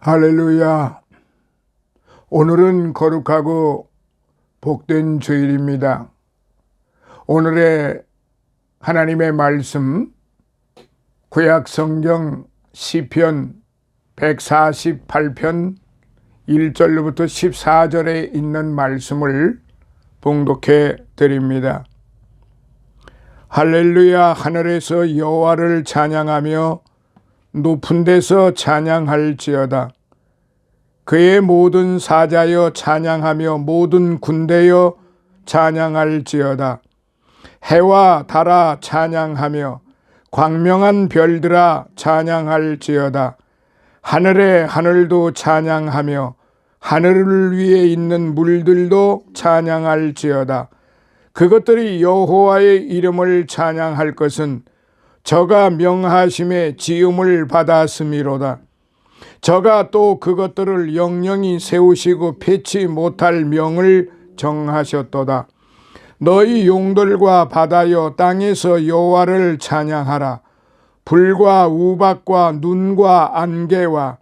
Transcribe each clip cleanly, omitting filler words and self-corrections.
할렐루야. 오늘은 거룩하고 복된 주일입니다. 오늘의 하나님의 말씀 구약 성경 시편 148편 1절부터 14절에 있는 말씀을 봉독해 드립니다. 할렐루야. 하늘에서 여호와를 찬양하며 높은 데서 찬양할지어다. 그의 모든 사자여 찬양하며 모든 군대여 찬양할지어다. 해와 달아 찬양하며 광명한 별들아 찬양할지어다. 하늘의 하늘도 찬양하며 하늘 위에 있는 물들도 찬양할지어다. 그것들이 여호와의 이름을 찬양할 것은 저가 명하심에 지음을 받았음이로다. 저가 또 그것들을 영영이 세우시고 패치 못할 명을 정하셨도다. 너희 용들과 바다여 땅에서 여호와를 찬양하라. 불과 우박과 눈과 안개와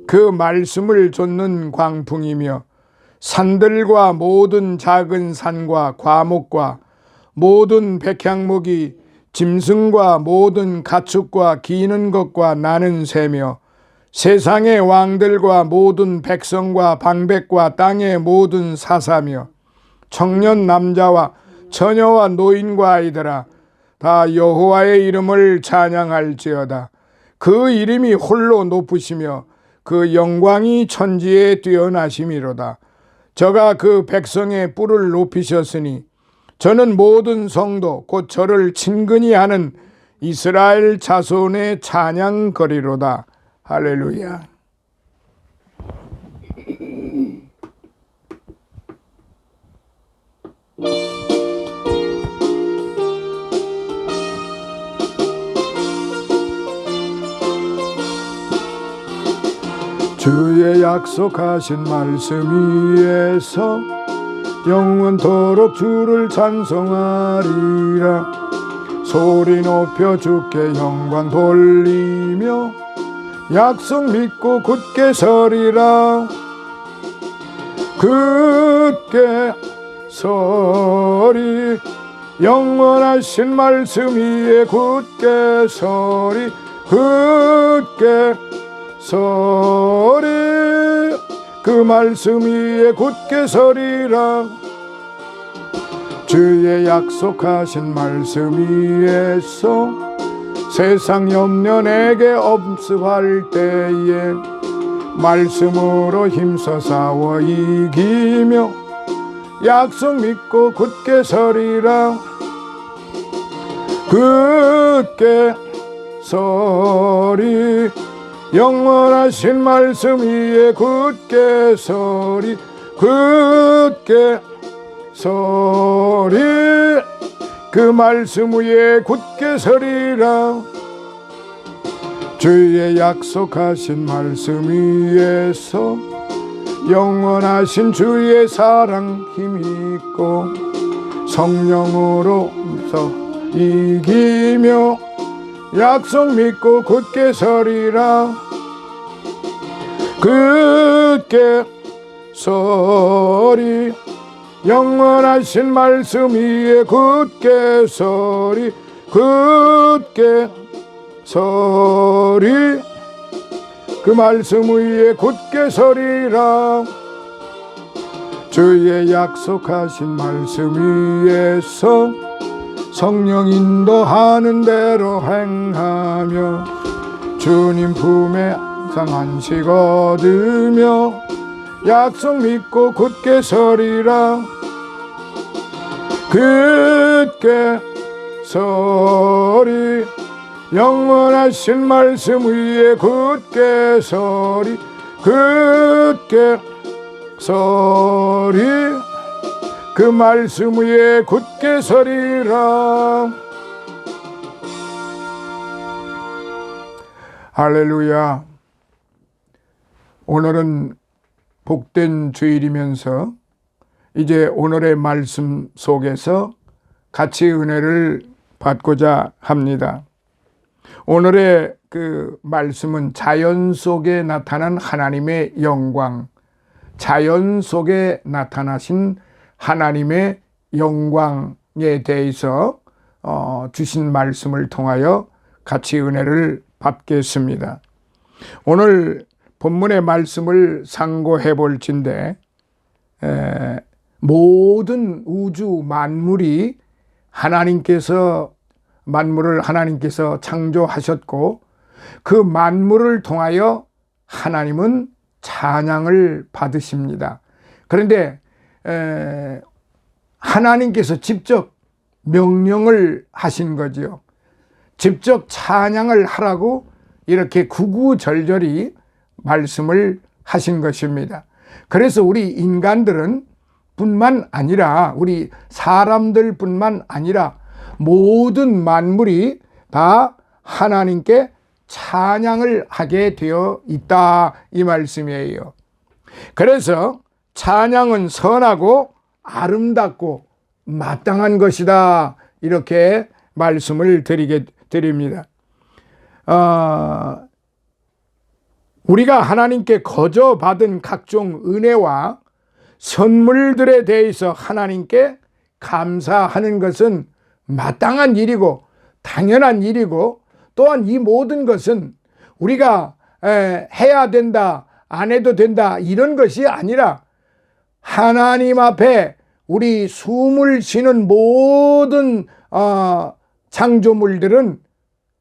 그 말씀을 좇는 광풍이며 산들과 모든 작은 산과 과목과 모든 백향목이 짐승과 모든 가축과 기는 것과 나는 새며 세상의 왕들과 모든 백성과 방백과 땅의 모든 사사며 청년 남자와 처녀와 노인과 아이들아 다 여호와의 이름을 찬양할지어다. 그 이름이 홀로 높으시며 그 영광이 천지에 뛰어나심이로다. 저가 그 백성의 뿔을 높이셨으니 저는 모든 성도 곧 저를 친근히 하는 이스라엘 자손의 찬양거리로다. 할렐루야. 주의 약속하신 말씀 위에서 영원토록 주를 찬송하리라. 소리 높여 주께 영광 돌리며 약속 믿고 굳게 서리라. 굳게 서리 영원하신 말씀 위에 굳게 서리. 굳게 서리 그 말씀 위에 굳게 서리라. 주의 약속하신 말씀 위에서 세상 염려 내게 엄습할 때에 말씀으로 힘써 싸워 이기며 약속 믿고 굳게 서리라. 굳게 서리 영원하신 말씀 위에 굳게 서리. 굳게 서리 그 말씀 위에 굳게 서리라. 주의 약속하신 말씀 위에서 영원하신 주의 사랑 힘있고 성령으로서 이기며 약속 믿고 굳게 서리라. 굳게 서리 영원하신 말씀 위에 굳게 서리. 굳게 서리 그 말씀 위에 굳게 서리라. 주의 약속하신 말씀 위에서 성령 인도하는 대로 행하며 주님 품에 항상 안식 얻으며 약속 믿고 굳게 서리라. 굳게 서리 영원하신 말씀 위에 굳게 서리. 굳게 서리 그 말씀 위에 굳게 서리라. 할렐루야. 오늘은 복된 주일이면서 이제 오늘의 말씀 속에서 같이 은혜를 받고자 합니다. 오늘의 그 말씀은 자연 속에 나타난 하나님의 영광, 자연 속에 나타나신 하나님의 영광에 대해서 주신 말씀을 통하여 같이 은혜를 받겠습니다. 오늘 본문의 말씀을 상고해 볼진데, 모든 우주 만물이 만물을 하나님께서 창조하셨고, 그 만물을 통하여 하나님은 찬양을 받으십니다. 그런데 하나님께서 직접 명령을 하신 거지요. 직접 찬양을 하라고 이렇게 구구절절히 말씀을 하신 것입니다. 그래서 우리 인간들은 뿐만 아니라, 우리 사람들 뿐만 아니라 모든 만물이 다 하나님께 찬양을 하게 되어 있다, 이 말씀이에요. 그래서 찬양은 선하고 아름답고 마땅한 것이다, 이렇게 말씀을 드립니다. 우리가 하나님께 거저 받은 각종 은혜와 선물들에 대해서 하나님께 감사하는 것은 마땅한 일이고 당연한 일이고, 또한 이 모든 것은 우리가 해야 된다, 안 해도 된다, 이런 것이 아니라 하나님 앞에 우리 숨을 쉬는 모든 창조물들은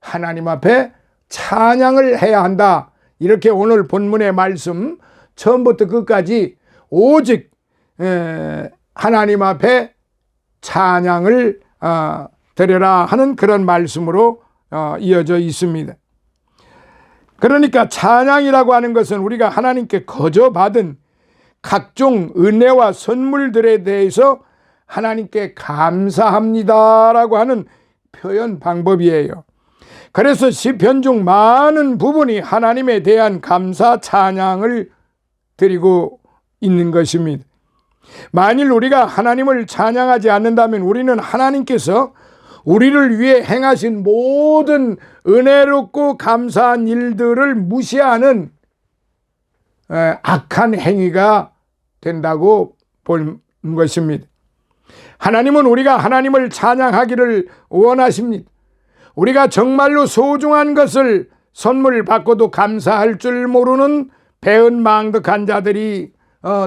하나님 앞에 찬양을 해야 한다, 이렇게 오늘 본문의 말씀 처음부터 끝까지 오직 하나님 앞에 찬양을 드려라 하는 그런 말씀으로 이어져 있습니다. 그러니까 찬양이라고 하는 것은 우리가 하나님께 거저 받은 각종 은혜와 선물들에 대해서 하나님께 감사합니다라고 하는 표현 방법이에요. 그래서 시편 중 많은 부분이 하나님에 대한 감사 찬양을 드리고 있는 것입니다. 만일 우리가 하나님을 찬양하지 않는다면 우리는 하나님께서 우리를 위해 행하신 모든 은혜롭고 감사한 일들을 무시하는 악한 행위가 된다고 본 것입니다. 하나님은 우리가 하나님을 찬양하기를 원하십니다. 우리가 정말로 소중한 것을 선물 받고도 감사할 줄 모르는 배은망덕한 자들이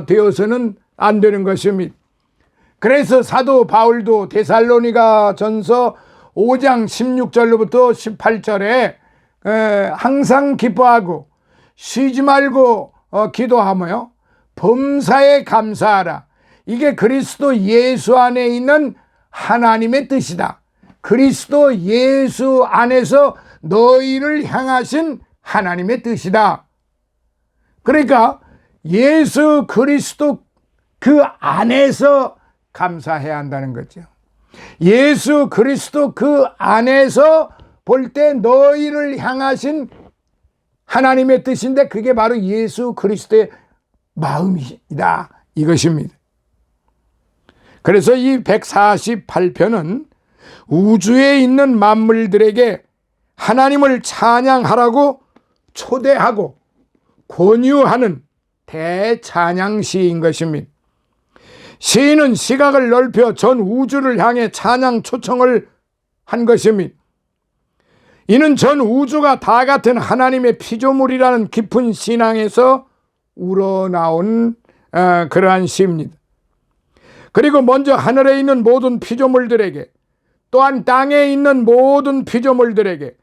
되어서는 안 되는 것입니다. 그래서 사도 바울도 데살로니가 전서 5장 16절로부터 18절에 항상 기뻐하고 쉬지 말고 기도하며 범사에 감사하라. 이게 그리스도 예수 안에 있는 하나님의 뜻이다. 그리스도 예수 안에서 너희를 향하신 하나님의 뜻이다. 그러니까 예수 그리스도 그 안에서 감사해야 한다는 거죠. 예수 그리스도 그 안에서 볼 때 너희를 향하신 하나님의 뜻인데, 그게 바로 예수 그리스도의 마음이다, 이것입니다. 그래서 이 148편은 우주에 있는 만물들에게 하나님을 찬양하라고 초대하고 권유하는 대찬양시인 것입니다. 시인은 시각을 넓혀 전 우주를 향해 찬양 초청을 한 것입니다. 이는 전 우주가 다 같은 하나님의 피조물이라는 깊은 신앙에서 우러나온 그러한 시입니다. 그리고 먼저 하늘에 있는 모든 피조물들에게, 또한 땅에 있는 모든 피조물들에게,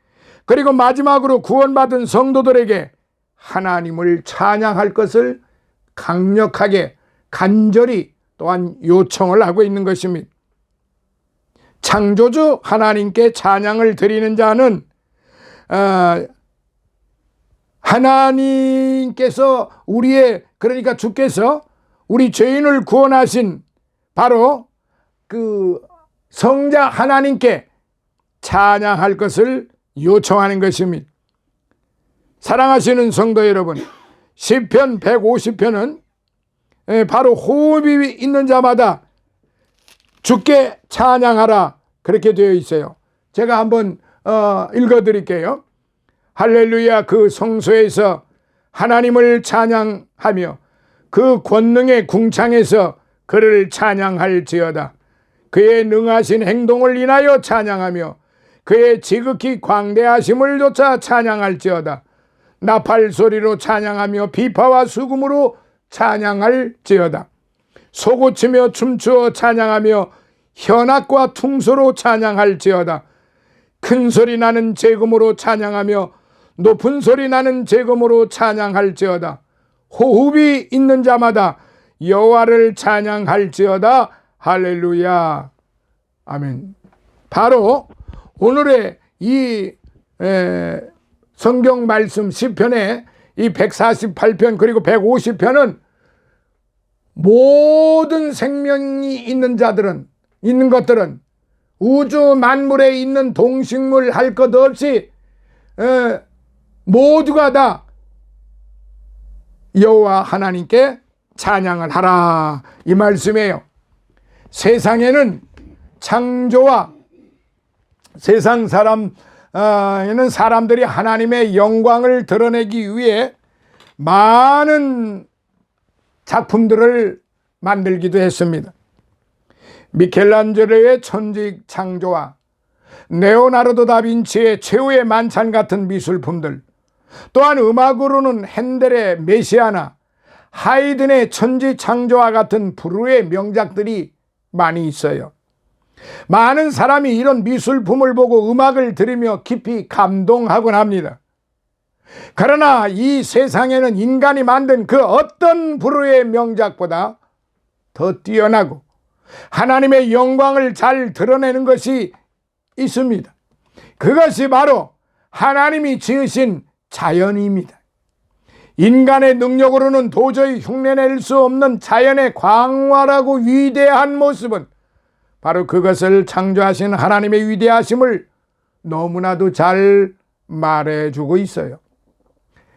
그리고 마지막으로 구원받은 성도들에게 하나님을 찬양할 것을 강력하게 간절히 또한 요청을 하고 있는 것입니다. 창조주 하나님께 찬양을 드리는 자는 하나님께서 그러니까 주께서 우리 죄인을 구원하신 바로 그 성자 하나님께 찬양할 것을 요청하는 것입니다. 사랑하시는 성도 여러분, 시편 150편은 바로 호흡이 있는 자마다 주께 찬양하라, 그렇게 되어 있어요. 제가 한번 읽어드릴게요. 할렐루야, 그 성소에서 하나님을 찬양하며 그 권능의 궁창에서 그를 찬양할지어다. 그의 능하신 행동을 인하여 찬양하며 그의 지극히 광대하심을 조차 찬양할지어다. 나팔 소리로 찬양하며 비파와 수금으로 찬양할지어다. 소고치며 춤추어 찬양하며 현악과 퉁소로 찬양할지어다. 큰 소리 나는 제금으로 찬양하며 높은 소리 나는 제금으로 찬양할지어다. 호흡이 있는 자마다 여호와를 찬양할지어다. 할렐루야. 아멘. 바로 오늘의 이 성경 말씀 시편의 이 148편 그리고 150편은 모든 생명이 있는 자들은, 있는 것들은, 우주 만물에 있는 동식물 할 것 없이 모두가 다 여호와 하나님께 찬양을 하라, 이 말씀이에요. 세상에는 창조와 세상 사람에는 사람들이 하나님의 영광을 드러내기 위해 많은 작품들을 만들기도 했습니다. 미켈란젤로의 천직 창조와 레오나르도 다빈치의 최후의 만찬 같은 미술품들, 또한 음악으로는 핸델의 메시아나 하이든의 천지 창조와 같은 불후의 명작들이 많이 있어요. 많은 사람이 이런 미술품을 보고 음악을 들으며 깊이 감동하곤 합니다. 그러나 이 세상에는 인간이 만든 그 어떤 불후의 명작보다 더 뛰어나고 하나님의 영광을 잘 드러내는 것이 있습니다. 그것이 바로 하나님이 지으신 자연입니다. 인간의 능력으로는 도저히 흉내낼 수 없는 자연의 광활하고 위대한 모습은 바로 그것을 창조하신 하나님의 위대하심을 너무나도 잘 말해주고 있어요.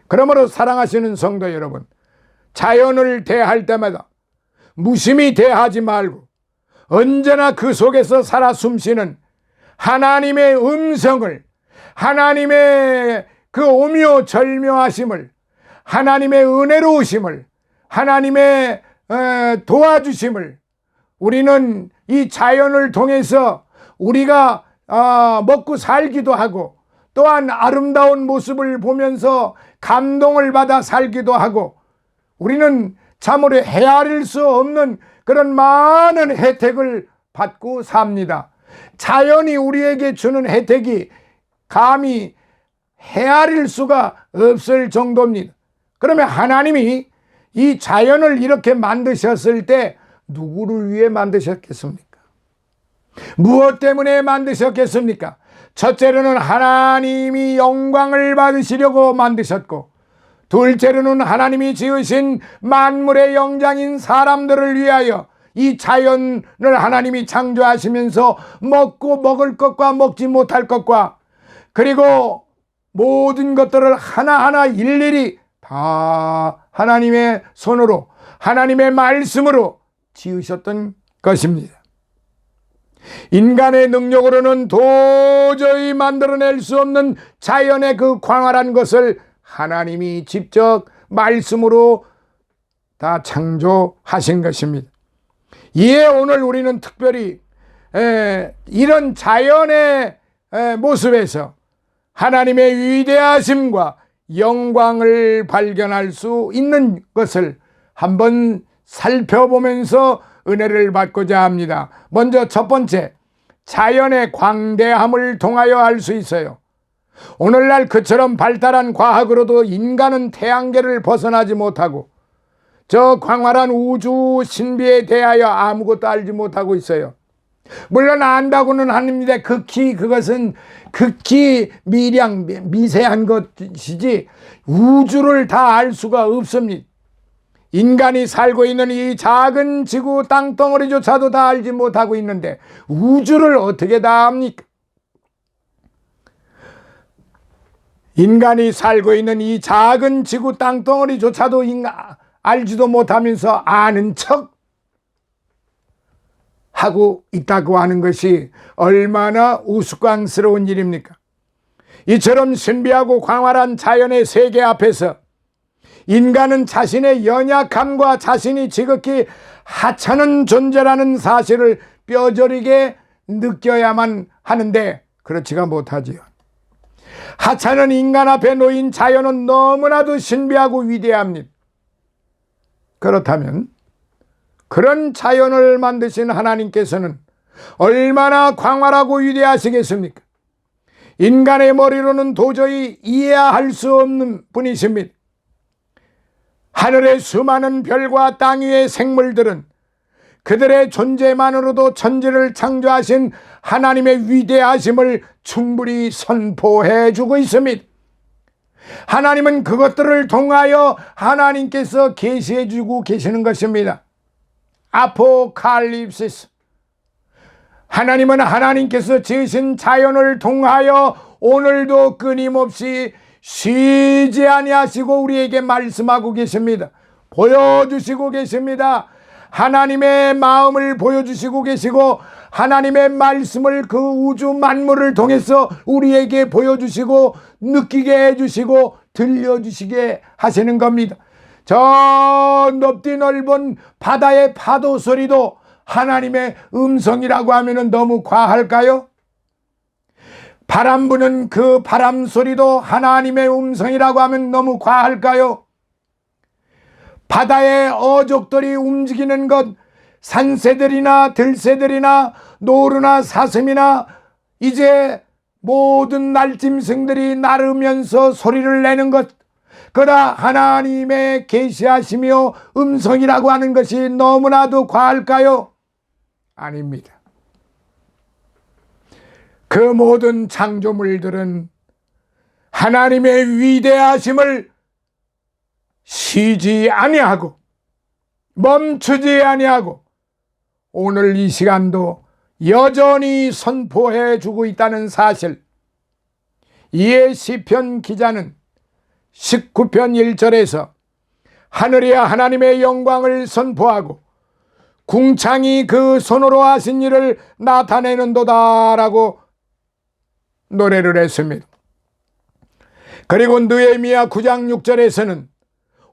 그러므로 사랑하시는 성도 여러분, 자연을 대할 때마다 무심히 대하지 말고 언제나 그 속에서 살아 숨쉬는 하나님의 음성을, 하나님의 그 오묘절묘하심을, 하나님의 은혜로우심을, 하나님의 도와주심을 우리는 이 자연을 통해서 우리가 먹고 살기도 하고, 또한 아름다운 모습을 보면서 감동을 받아 살기도 하고, 우리는 참으로 헤아릴 수 없는 그런 많은 혜택을 받고 삽니다. 자연이 우리에게 주는 혜택이 감히 헤아릴 수가 없을 정도입니다. 그러면 하나님이 이 자연을 이렇게 만드셨을 때 누구를 위해 만드셨겠습니까? 무엇 때문에 만드셨겠습니까? 첫째로는 하나님이 영광을 받으시려고 만드셨고, 둘째로는 하나님이 지으신 만물의 영장인 사람들을 위하여 이 자연을 하나님이 창조하시면서 먹고 먹을 것과 먹지 못할 것과, 그리고 모든 것들을 하나하나 일일이 다 하나님의 손으로, 하나님의 말씀으로 지으셨던 것입니다. 인간의 능력으로는 도저히 만들어낼 수 없는 자연의 그 광활한 것을 하나님이 직접 말씀으로 다 창조하신 것입니다. 이에 오늘 우리는 특별히 이런 자연의 모습에서 하나님의 위대하심과 영광을 발견할 수 있는 것을 한번 살펴보면서 은혜를 받고자 합니다. 먼저 첫 번째, 자연의 광대함을 통하여 알 수 있어요. 오늘날 그처럼 발달한 과학으로도 인간은 태양계를 벗어나지 못하고 저 광활한 우주 신비에 대하여 아무것도 알지 못하고 있어요. 물론 안다고는 합니다. 그것은 극히 미세한 것이지 우주를 다 알 수가 없습니다. 인간이 살고 있는 이 작은 지구 땅덩어리조차도 다 알지 못하고 있는데 우주를 어떻게 다 압니까? 인간이 살고 있는 이 작은 지구 땅덩어리조차도 알지도 못하면서 아는 척 하고 있다고 하는 것이 얼마나 우스꽝스러운 일입니까? 이처럼 신비하고 광활한 자연의 세계 앞에서 인간은 자신의 연약함과 자신이 지극히 하찮은 존재라는 사실을 뼈저리게 느껴야만 하는데 그렇지가 못하지요. 하찮은 인간 앞에 놓인 자연은 너무나도 신비하고 위대합니다. 그렇다면 그런 자연을 만드신 하나님께서는 얼마나 광활하고 위대하시겠습니까? 인간의 머리로는 도저히 이해할 수 없는 분이십니다. 하늘의 수많은 별과 땅 위의 생물들은 그들의 존재만으로도 천지를 창조하신 하나님의 위대하심을 충분히 선포해 주고 있습니다. 하나님은 그것들을 통하여 하나님께서 계시해 주고 계시는 것입니다. 아포칼립시스. 하나님은 하나님께서 지으신 자연을 통하여 오늘도 끊임없이 쉬지 아니하시고 우리에게 말씀하고 계십니다. 보여주시고 계십니다. 하나님의 마음을 보여주시고 계시고 하나님의 말씀을 그 우주 만물을 통해서 우리에게 보여주시고 느끼게 해주시고 들려주시게 하시는 겁니다. 저 높디 넓은 바다의 파도 소리도 하나님의 음성이라고 하면 너무 과할까요? 바람 부는 그 바람 소리도 하나님의 음성이라고 하면 너무 과할까요? 바다의 어족들이 움직이는 것, 산새들이나 들새들이나 노루나 사슴이나 이제 모든 날짐승들이 나르면서 소리를 내는 것, 그다 하나님의 계시하시며 음성이라고 하는 것이 너무나도 과할까요? 아닙니다. 그 모든 창조물들은 하나님의 위대하심을 쉬지 아니하고 멈추지 아니하고 오늘 이 시간도 여전히 선포해 주고 있다는 사실, 이에 시편 기자는 19편 1절에서 하늘이 하나님의 영광을 선포하고 궁창이 그 손으로 하신 일을 나타내는도다라고 노래를 했습니다. 그리고 느헤미야 9장 6절에서는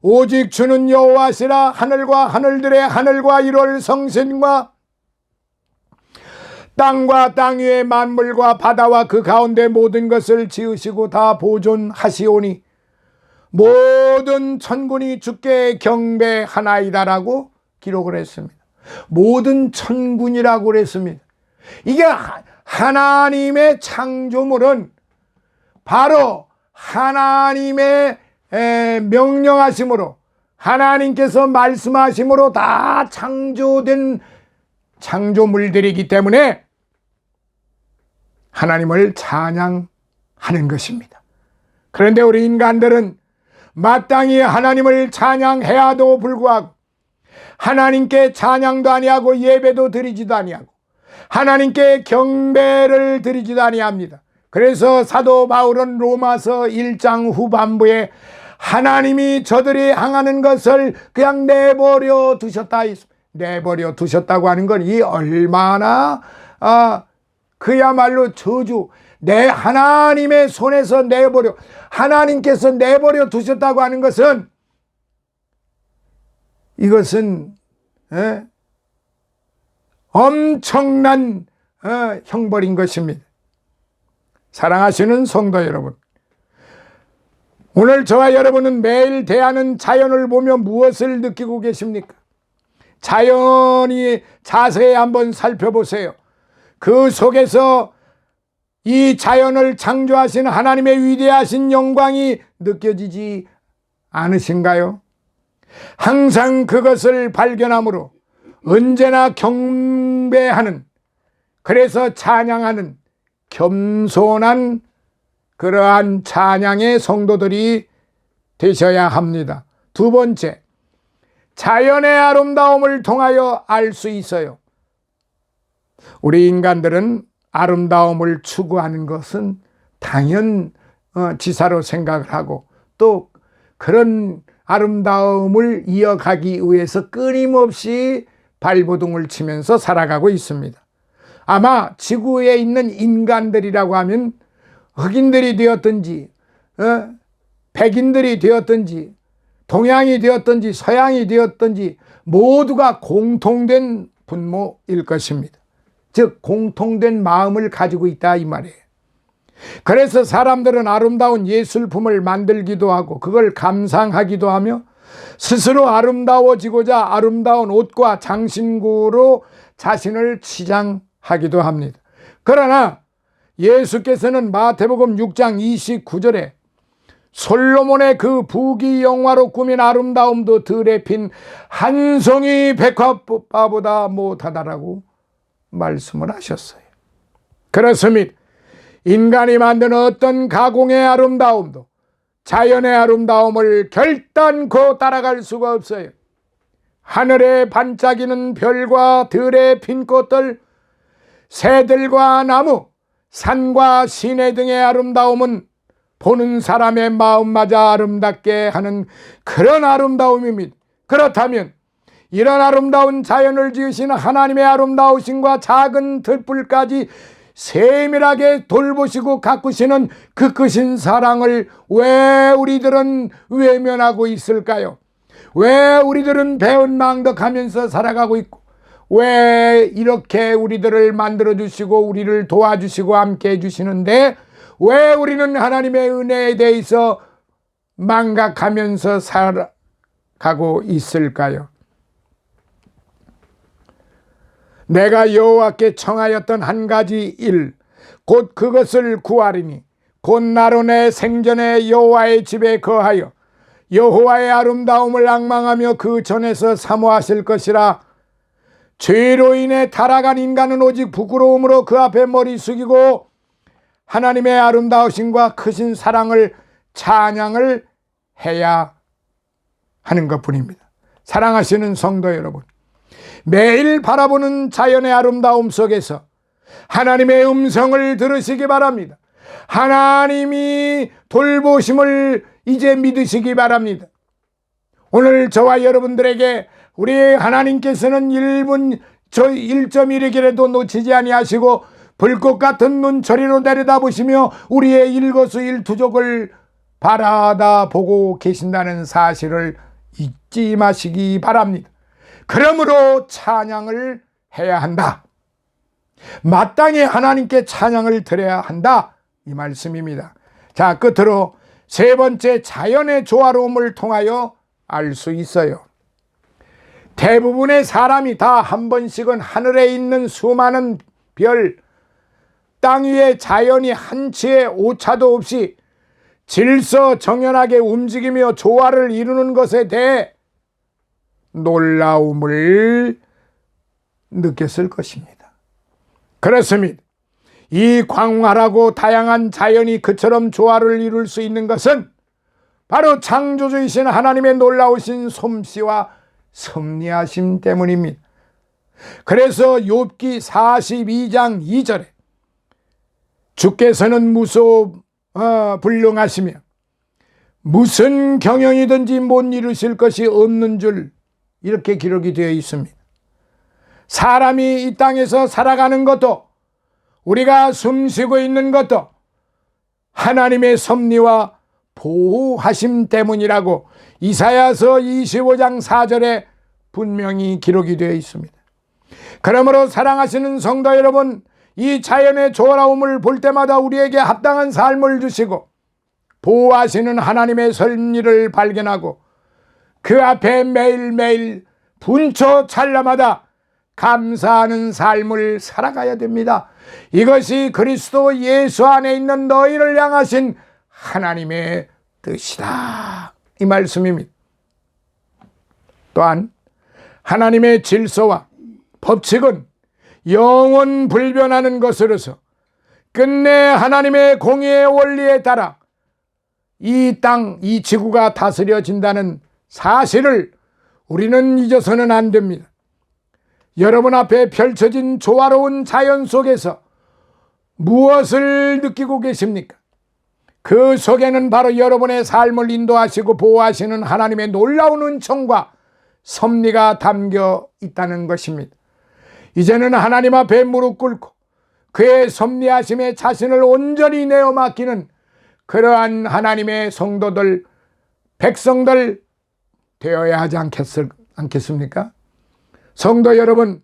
오직 주는 여호와시라, 하늘과 하늘들의 하늘과 이룰 성신과 땅과 땅 위의 만물과 바다와 그 가운데 모든 것을 지으시고 다 보존하시오니 모든 천군이 주께 경배하나이다라고 기록을 했습니다. 모든 천군이라고 그랬습니다. 이게 하나님의 창조물은 바로 하나님의 명령하심으로, 하나님께서 말씀하심으로 다 창조된 창조물들이기 때문에 하나님을 찬양하는 것입니다. 그런데 우리 인간들은 마땅히 하나님을 찬양해야도 불구하고 하나님께 찬양도 아니하고 예배도 드리지도 아니하고 하나님께 경배를 드리지도 아니합니다. 그래서 사도 바울은 로마서 1장 후반부에 하나님이 저들이 행하는 것을 그냥 내버려 두셨다. 내버려 두셨다고 하는 건 이 얼마나 그야말로 저주, 내 하나님의 손에서 내버려, 하나님께서 내버려 두셨다고 하는 것은 이것은 엄청난 형벌인 것입니다. 사랑하시는 성도 여러분, 오늘 저와 여러분은 매일 대하는 자연을 보며 무엇을 느끼고 계십니까? 자연이 자세히 한번 살펴보세요. 그 속에서 이 자연을 창조하신 하나님의 위대하신 영광이 느껴지지 않으신가요? 항상 그것을 발견함으로 언제나 경배하는, 그래서 찬양하는 겸손한 그러한 찬양의 성도들이 되셔야 합니다. 두 번째, 자연의 아름다움을 통하여 알 수 있어요. 우리 인간들은 아름다움을 추구하는 것은 당연지사로 생각을 하고 또 그런 아름다움을 이어가기 위해서 끊임없이 발버둥을 치면서 살아가고 있습니다. 아마 지구에 있는 인간들이라고 하면 흑인들이 되었든지 백인들이 되었든지 동양이 되었든지 서양이 되었든지 모두가 공통된 분모일 것입니다. 즉 공통된 마음을 가지고 있다 이 말이에요. 그래서 사람들은 아름다운 예술품을 만들기도 하고 그걸 감상하기도 하며 스스로 아름다워지고자 아름다운 옷과 장신구로 자신을 치장하기도 합니다. 그러나 예수께서는 마태복음 6장 29절에 솔로몬의 그 부귀영화로 꾸민 아름다움도 들에 핀 한 송이 백합보다 못하다라고 말씀을 하셨어요. 그렇습니다. 인간이 만든 어떤 가공의 아름다움도 자연의 아름다움을 결단코 따라갈 수가 없어요. 하늘에 반짝이는 별과 들에 핀 꽃들, 새들과 나무, 산과 시내 등의 아름다움은 보는 사람의 마음마저 아름답게 하는 그런 아름다움입니다. 그렇다면 이런 아름다운 자연을 지으신 하나님의 아름다우심과 작은 들불까지 세밀하게 돌보시고 가꾸시는 그 크신 사랑을 왜 우리들은 외면하고 있을까요? 왜 우리들은 배은망덕하면서 살아가고 있고 왜 이렇게 우리들을 만들어주시고 우리를 도와주시고 함께 해주시는데 왜 우리는 하나님의 은혜에 대해서 망각하면서 살아가고 있을까요? 내가 여호와께 청하였던 한 가지 일 곧 그것을 구하리니 곧 나로 내 생전에 여호와의 집에 거하여 여호와의 아름다움을 앙망하며 그 전에서 사모하실 것이라. 죄로 인해 타락한 인간은 오직 부끄러움으로 그 앞에 머리 숙이고 하나님의 아름다우심과 크신 사랑을 찬양을 해야 하는 것뿐입니다. 사랑하시는 성도 여러분, 매일 바라보는 자연의 아름다움 속에서 하나님의 음성을 들으시기 바랍니다. 하나님이 돌보심을 이제 믿으시기 바랍니다. 오늘 저와 여러분들에게 우리 하나님께서는 1.1기라도 놓치지 아니하시고 불꽃 같은 눈초리로 내려다보시며 우리의 일거수일투족을 바라다보고 계신다는 사실을 잊지 마시기 바랍니다. 그러므로 찬양을 해야 한다. 마땅히 하나님께 찬양을 드려야 한다. 이 말씀입니다. 자, 끝으로 세 번째, 자연의 조화로움을 통하여 알 수 있어요. 대부분의 사람이 다 한 번씩은 하늘에 있는 수많은 별, 땅 위에 자연이 한치의 오차도 없이 질서정연하게 움직이며 조화를 이루는 것에 대해 놀라움을 느꼈을 것입니다. 그렇습니다. 이 광활하고 다양한 자연이 그처럼 조화를 이룰 수 있는 것은 바로 창조주이신 하나님의 놀라우신 솜씨와 섭리하심 때문입니다. 그래서 욥기 42장 2절에 주께서는 무소불능하시며 무슨 경영이든지 못 이루실 것이 없는 줄 이렇게 기록이 되어 있습니다. 사람이 이 땅에서 살아가는 것도 우리가 숨쉬고 있는 것도 하나님의 섭리와 보호하심 때문이라고 이사야서 25장 4절에 분명히 기록이 되어 있습니다. 그러므로 사랑하시는 성도 여러분, 이 자연의 조화로움을 볼 때마다 우리에게 합당한 삶을 주시고 보호하시는 하나님의 섭리를 발견하고 그 앞에 매일매일 분초 찰나마다 감사하는 삶을 살아가야 됩니다. 이것이 그리스도 예수 안에 있는 너희를 향하신 하나님의 뜻이다. 이 말씀입니다. 또한 하나님의 질서와 법칙은 영원 불변하는 것으로서 끝내 하나님의 공의의 원리에 따라 이 땅, 이 지구가 다스려진다는 사실을 우리는 잊어서는 안 됩니다. 여러분 앞에 펼쳐진 조화로운 자연 속에서 무엇을 느끼고 계십니까? 그 속에는 바로 여러분의 삶을 인도하시고 보호하시는 하나님의 놀라운 은총과 섭리가 담겨 있다는 것입니다. 이제는 하나님 앞에 무릎 꿇고 그의 섭리하심에 자신을 온전히 내어 맡기는 그러한 하나님의 성도들, 백성들 되어야 하지 않겠습니까? 성도 여러분,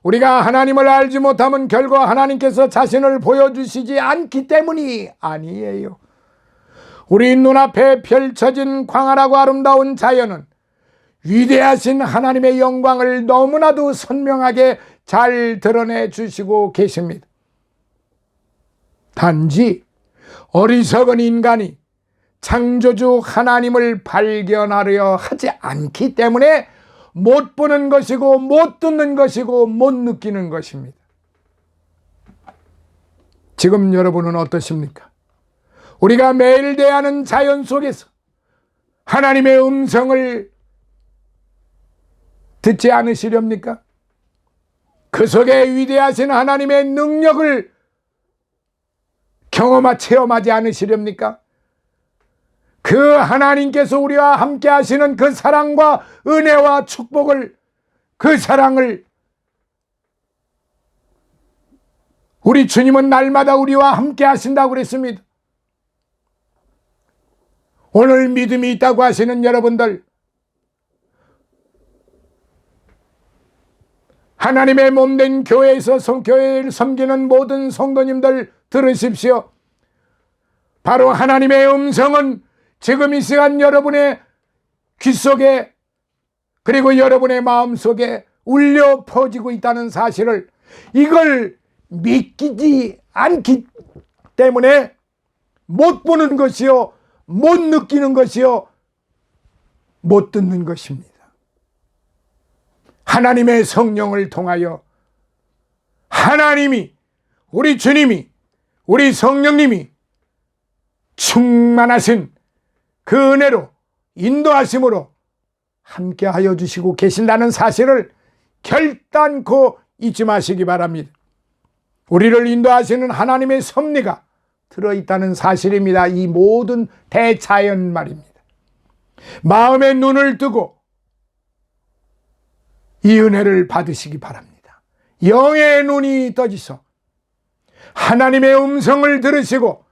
우리가 하나님을 알지 못하면 결국 하나님께서 자신을 보여주시지 않기 때문이 아니에요. 우리 눈앞에 펼쳐진 광활하고 아름다운 자연은 위대하신 하나님의 영광을 너무나도 선명하게 잘 드러내 주시고 계십니다. 단지 어리석은 인간이 창조주 하나님을 발견하려 하지 않기 때문에 못 보는 것이고 못 듣는 것이고 못 느끼는 것입니다. 지금 여러분은 어떠십니까? 우리가 매일 대하는 자연 속에서 하나님의 음성을 듣지 않으시렵니까? 그 속에 위대하신 하나님의 능력을 체험하지 않으시렵니까? 그 하나님께서 우리와 함께 하시는 그 사랑과 은혜와 축복을, 그 사랑을 우리 주님은 날마다 우리와 함께 하신다고 그랬습니다. 오늘 믿음이 있다고 하시는 여러분들, 하나님의 몸된 교회에서 교회를 섬기는 모든 성도님들 들으십시오. 바로 하나님의 음성은 지금 이 시간 여러분의 귀 속에 그리고 여러분의 마음 속에 울려 퍼지고 있다는 사실을, 이걸 믿기지 않기 때문에 못 보는 것이요, 못 느끼는 것이요, 못 듣는 것입니다. 하나님의 성령을 통하여 하나님이, 우리 주님이, 우리 성령님이 충만하신 그 은혜로, 인도하심으로 함께하여 주시고 계신다는 사실을 결단코 잊지 마시기 바랍니다. 우리를 인도하시는 하나님의 섭리가 들어있다는 사실입니다. 이 모든 대자연 말입니다. 마음의 눈을 뜨고 이 은혜를 받으시기 바랍니다. 영의 눈이 떠지서 하나님의 음성을 들으시고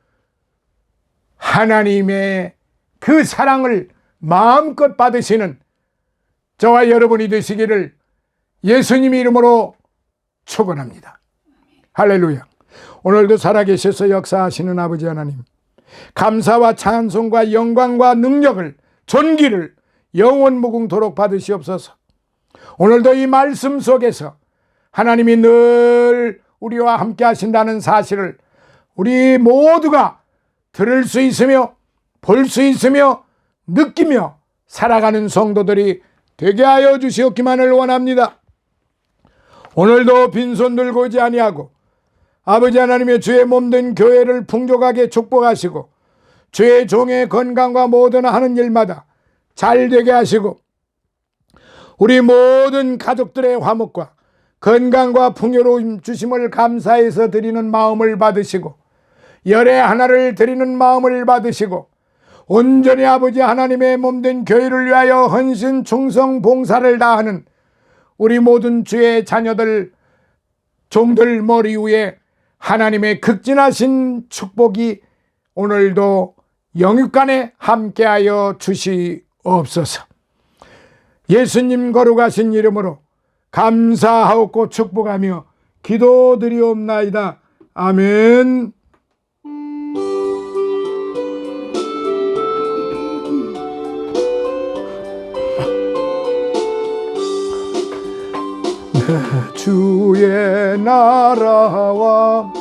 하나님의 그 사랑을 마음껏 받으시는 저와 여러분이 되시기를 예수님의 이름으로 축원합니다. 할렐루야. 오늘도 살아계셔서 역사하시는 아버지 하나님, 감사와 찬송과 영광과 능력을, 존귀를 영원 무궁토록 받으시옵소서. 오늘도 이 말씀 속에서 하나님이 늘 우리와 함께 하신다는 사실을 우리 모두가 들을 수 있으며 볼 수 있으며 느끼며 살아가는 성도들이 되게 하여 주시옵기만을 원합니다. 오늘도 빈손 들고 오지 아니하고 아버지 하나님의 주의 몸된 교회를 풍족하게 축복하시고 주의 종의 건강과 모든 하는 일마다 잘 되게 하시고 우리 모든 가족들의 화목과 건강과 풍요로움 주심을 감사해서 드리는 마음을 받으시고 열의 하나를 드리는 마음을 받으시고 온전히 아버지 하나님의 몸된 교회를 위하여 헌신 충성 봉사를 다하는 우리 모든 주의 자녀들 종들 머리 위에 하나님의 극진하신 축복이 오늘도 영육간에 함께하여 주시옵소서. 예수님 거룩하신 이름으로 감사하옵고 축복하며 기도드리옵나이다. 아멘. 주의 나라와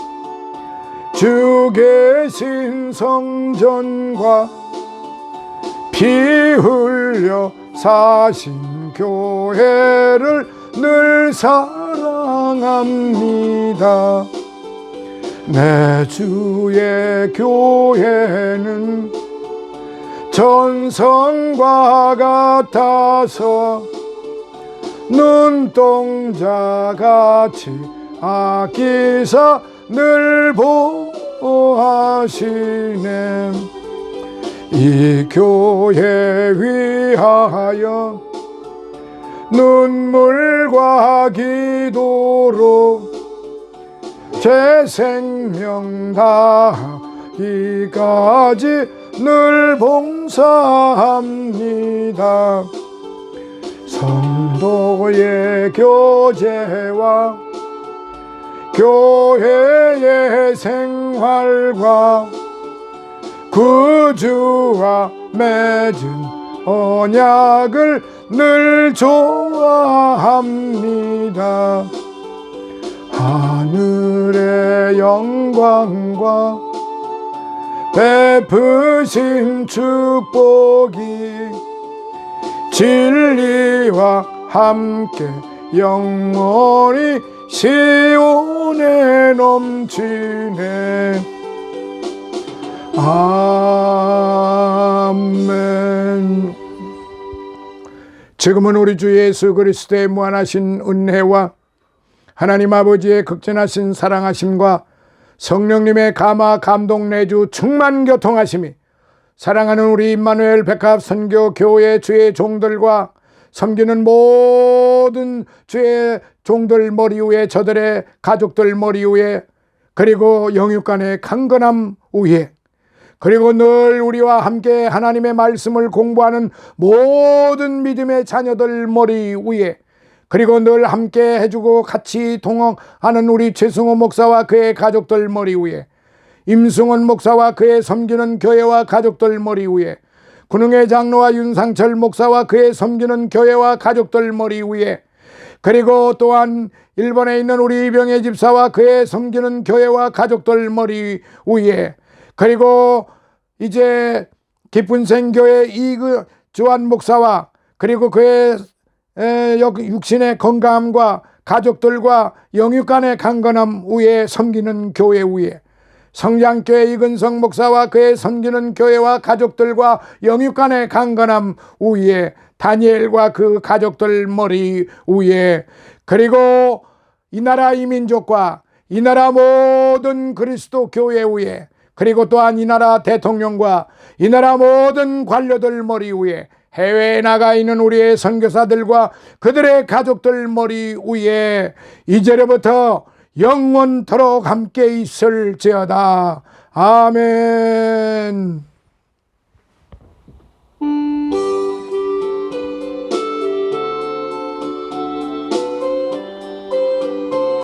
주 계신 성전과 피 흘려 사신 교회를 늘 사랑합니다. 내 주의 교회는 전성과 같아서 눈동자같이 아끼사 늘 보호하시네. 이 교회 위하여 눈물과 기도로 제 생명 다하기까지 늘 봉사합니다. 성도의 교제와 교회의 생활과 구주와 맺은 언약을 늘 좋아합니다. 하늘의 영광과 베푸신 축복이 진리와 함께 영원히 시온에 넘치네. 아멘. 지금은 우리 주 예수 그리스도의 무한하신 은혜와 하나님 아버지의 극진하신 사랑하심과 성령님의 감화 감동 내주 충만 교통하심이 사랑하는 우리 임마누엘 백합 선교 교회 주의 종들과 섬기는 모든 주의 종들 머리 위에, 저들의 가족들 머리 위에, 그리고 영육간의 강건함 위에, 그리고 늘 우리와 함께 하나님의 말씀을 공부하는 모든 믿음의 자녀들 머리 위에, 그리고 늘 함께 해주고 같이 동행하는 우리 최승호 목사와 그의 가족들 머리 위에, 임승원 목사와 그의 섬기는 교회와 가족들 머리 위에, 군흥의 장로와 윤상철 목사와 그의 섬기는 교회와 가족들 머리 위에, 그리고 또한 일본에 있는 우리 이병의 집사와 그의 섬기는 교회와 가족들 머리 위에, 그리고 이제 기쁜생 교회 이주한 목사와 그리고 그의 육신의 건강함과 가족들과 영육간의 강건함 위에 섬기는 교회 위에, 성장교회 이근성 목사와 그의 섬기는 교회와 가족들과 영육간의 강건함 위에, 다니엘과 그 가족들 머리 위에, 그리고 이 나라 이 민족과 이 나라 모든 그리스도 교회 위에, 그리고 또한 이 나라 대통령과 이 나라 모든 관료들 머리 위에, 해외에 나가 있는 우리의 선교사들과 그들의 가족들 머리 위에 이제로부터 영원토록 함께 있을지어다. 아멘.